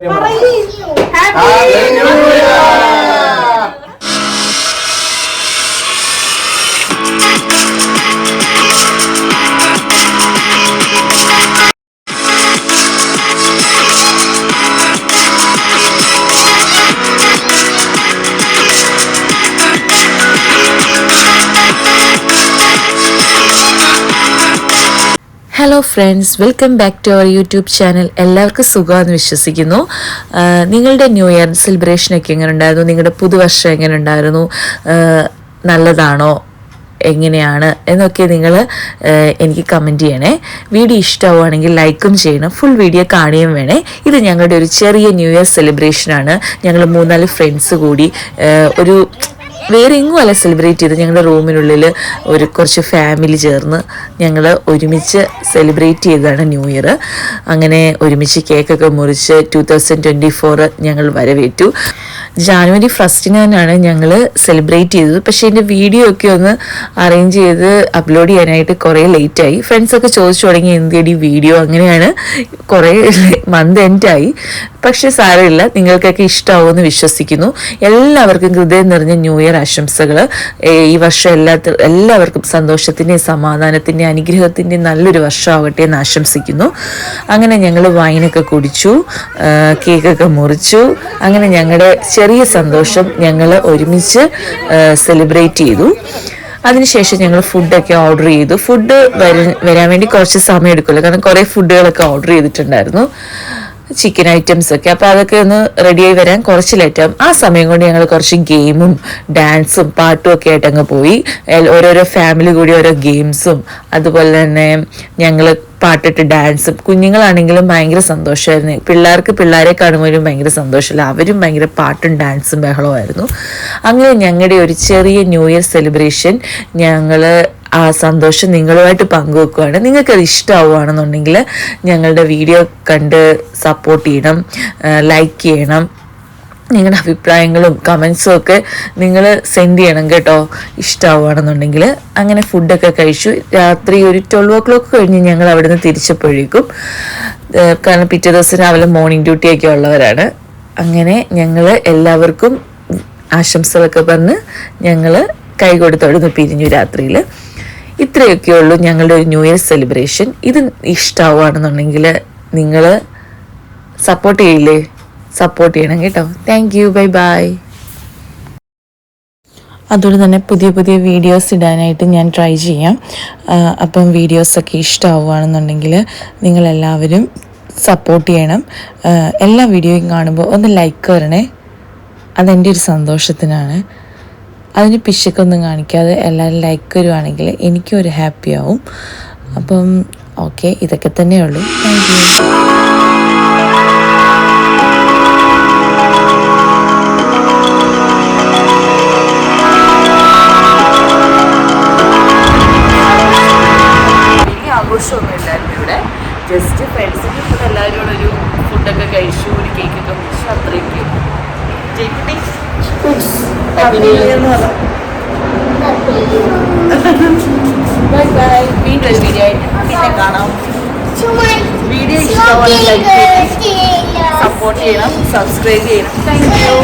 Happy New Year! Hello friends, welcome back to our YouTube channel. എല്ലാവർക്കും സുഖമാണെന്ന് വിശ്വസിക്കുന്നു. നിങ്ങളുടെ ന്യൂ ഇയർ സെലിബ്രേഷനൊക്കെ എങ്ങനെ ഉണ്ടായിരുന്നു? നിങ്ങളുടെ പുതുവർഷം എങ്ങനെ ഉണ്ടായിരുന്നു? നല്ലതാണോ? എങ്ങനെയാണ് എന്നൊക്കെ നിങ്ങൾ എനിക്ക് കമൻറ്റ് ചെയ്യണേ. വീഡിയോ ഇഷ്ടമാവുകയാണെങ്കിൽ ലൈക്കും ചെയ്യണം, ഫുൾ വീഡിയോ കാണുകയും വേണേ. ഇത് ഞങ്ങളുടെ ഒരു ചെറിയ ന്യൂ ഇയർ സെലിബ്രേഷനാണ്. ഞങ്ങൾ 3-4 ഫ്രണ്ട്സ് കൂടി ഒരു വേറെ എങ്ങും അല്ല സെലിബ്രേറ്റ് ചെയ്ത്, ഞങ്ങളുടെ റൂമിനുള്ളിൽ കുറച്ച് ഫാമിലി ചേർന്ന് ഞങ്ങൾ ഒരുമിച്ച് സെലിബ്രേറ്റ് ചെയ്തതാണ് ന്യൂ ഇയർ. അങ്ങനെ ഒരുമിച്ച് കേക്കൊക്കെ മുറിച്ച് 2024 ഞങ്ങൾ വരവേറ്റു. ജാനുവരി 1 ഞങ്ങൾ സെലിബ്രേറ്റ് ചെയ്തത്. പക്ഷേ എൻ്റെ വീഡിയോ ഒക്കെ ഒന്ന് അറേഞ്ച് ചെയ്ത് അപ്ലോഡ് ചെയ്യാനായിട്ട് കുറേ ലേറ്റായി. ഫ്രണ്ട്സൊക്കെ ചോദിച്ചു തുടങ്ങി എന്തിയടി വീഡിയോ, അങ്ങനെയാണ് കുറേ മന്ത് എൻഡായി. പക്ഷേ സാരമില്ല, നിങ്ങൾക്കൊക്കെ ഇഷ്ടമാവുമെന്ന് വിശ്വസിക്കുന്നു. എല്ലാവർക്കും ഹൃദയം നിറഞ്ഞ ന്യൂ ഇയർ ആശംസകൾ. ഈ വർഷം എല്ലാവർക്കും സന്തോഷത്തിൻ്റെയും സമാധാനത്തിൻ്റെയും അനുഗ്രഹത്തിൻ്റെയും നല്ലൊരു വർഷമാവട്ടെ എന്ന് ആശംസിക്കുന്നു. അങ്ങനെ ഞങ്ങൾ വൈനൊക്കെ കുടിച്ചു, കേക്കൊക്കെ മുറിച്ചു. അങ്ങനെ ഞങ്ങളുടെ ചെറിയ സന്തോഷം ഞങ്ങൾ ഒരുമിച്ച് സെലിബ്രേറ്റ് ചെയ്തു. അതിനുശേഷം ഞങ്ങൾ ഫുഡൊക്കെ ഓർഡർ ചെയ്തു. ഫുഡ് വരാൻ വേണ്ടി കുറച്ച് സമയം എടുക്കുമല്ലോ, കാരണം കുറേ ഫുഡുകളൊക്കെ ഓർഡർ ചെയ്തിട്ടുണ്ടായിരുന്നു, ചിക്കൻ ഐറ്റംസ് ഒക്കെ. അപ്പോൾ അതൊക്കെ ഒന്ന് റെഡിയായി വരാൻ കുറച്ച് ലേറ്റാകും. ആ സമയം കൊണ്ട് ഞങ്ങൾ കുറച്ച് ഗെയിമും ഡാൻസും പാട്ടും ഒക്കെ ആയിട്ട് അങ്ങ് പോയി. ഓരോരോ ഫാമിലി കൂടി ഓരോ ഗെയിംസും, അതുപോലെ തന്നെ ഞങ്ങൾ പാട്ടിട്ട് ഡാൻസും. കുഞ്ഞുങ്ങളാണെങ്കിലും ഭയങ്കര സന്തോഷമായിരുന്നു. പിള്ളേരെ കാണുമ്പോഴും ഭയങ്കര സന്തോഷമില്ല, അവരും ഭയങ്കര പാട്ടും ഡാൻസും ബഹളമായിരുന്നു. അങ്ങനെ ഞങ്ങളുടെ ഒരു ചെറിയ ന്യൂ ഇയർ സെലിബ്രേഷൻ ഞങ്ങൾ ആ സന്തോഷം നിങ്ങളുമായിട്ട് പങ്കുവെക്കുകയാണ്. നിങ്ങൾക്കത് ഇഷ്ടമാവുകയാണെന്നുണ്ടെങ്കിൽ ഞങ്ങളുടെ വീഡിയോ കണ്ട് സപ്പോർട്ട് ചെയ്യണം, ലൈക്ക് ചെയ്യണം. നിങ്ങളുടെ അഭിപ്രായങ്ങളും കമൻസും ഒക്കെ നിങ്ങൾ സെൻഡ് ചെയ്യണം കേട്ടോ, ഇഷ്ടമാവുകയാണെന്നുണ്ടെങ്കിൽ. അങ്ങനെ ഫുഡൊക്കെ കഴിച്ചു. രാത്രി ഒരു 12 o'clock കഴിഞ്ഞ് ഞങ്ങൾ അവിടെ നിന്ന് തിരിച്ചപ്പോഴേക്കും, കാരണം പിറ്റേ ദിവസം രാവിലെ മോർണിംഗ് ഡ്യൂട്ടിയൊക്കെ ഉള്ളവരാണ്. അങ്ങനെ ഞങ്ങൾ എല്ലാവർക്കും ആശംസകളൊക്കെ പറഞ്ഞ് ഞങ്ങൾ കൈ കൊടുത്തോടുന്ന് പിരിഞ്ഞു രാത്രിയിൽ. ഇത്രയൊക്കെ ഉള്ളൂ ഞങ്ങളുടെ ഒരു ന്യൂ ഇയർ സെലിബ്രേഷൻ. ഇത് ഇഷ്ടമാവുകയാണെന്നുണ്ടെങ്കിൽ നിങ്ങൾ സപ്പോർട്ട് ചെയ്യില്ലേ? സപ്പോർട്ട് ചെയ്യണം കേട്ടോ. Thank you, bye bye. അതുപോലെ തന്നെ പുതിയ പുതിയ വീഡിയോസ് ഇടാനായിട്ട് ഞാൻ ട്രൈ ചെയ്യാം. അപ്പം വീഡിയോസൊക്കെ ഇഷ്ടമാവുകയാണെന്നുണ്ടെങ്കിൽ നിങ്ങളെല്ലാവരും സപ്പോർട്ട് ചെയ്യണം. എല്ലാ വീഡിയോയും കാണുമ്പോൾ ഒന്ന് ലൈക്ക് തരണേ, അതെൻ്റെ ഒരു സന്തോഷത്തിനാണ്. അതിന് പിശക്കൊന്നും കാണിക്കാതെ എല്ലാവരും ലൈക്ക് വരുവാണെങ്കിൽ എനിക്കും ഒരു ഹാപ്പി ആവും. അപ്പം ഓക്കെ, ഇതൊക്കെ തന്നെയുള്ളൂ. Thank you. ആഘോഷമൊന്നും ഇല്ലായിരുന്നു ഇവിടെ. ജസ്റ്റ് ഫ്രണ്ട്സിൻ്റെ ഇപ്പോൾ എല്ലാവരും കൂടെ ഒരു ഫുഡൊക്കെ കഴിച്ചു, ഒരു കേക്കൊക്കെ മുറിച്ചു, അത്രയൊക്കെ. ജയ്ക്കുട്ടി ബൈ ബൈ. വീണ്ടും വീഡിയോ ആയിട്ട് പിന്നെ കാണാം. വീഡിയോ ഇഷ്ടമാണെങ്കിൽ ലൈക്ക് ചെയ്യണം, സപ്പോർട്ട് ചെയ്യണം, സബ്സ്ക്രൈബ് ചെയ്യണം. Thank you.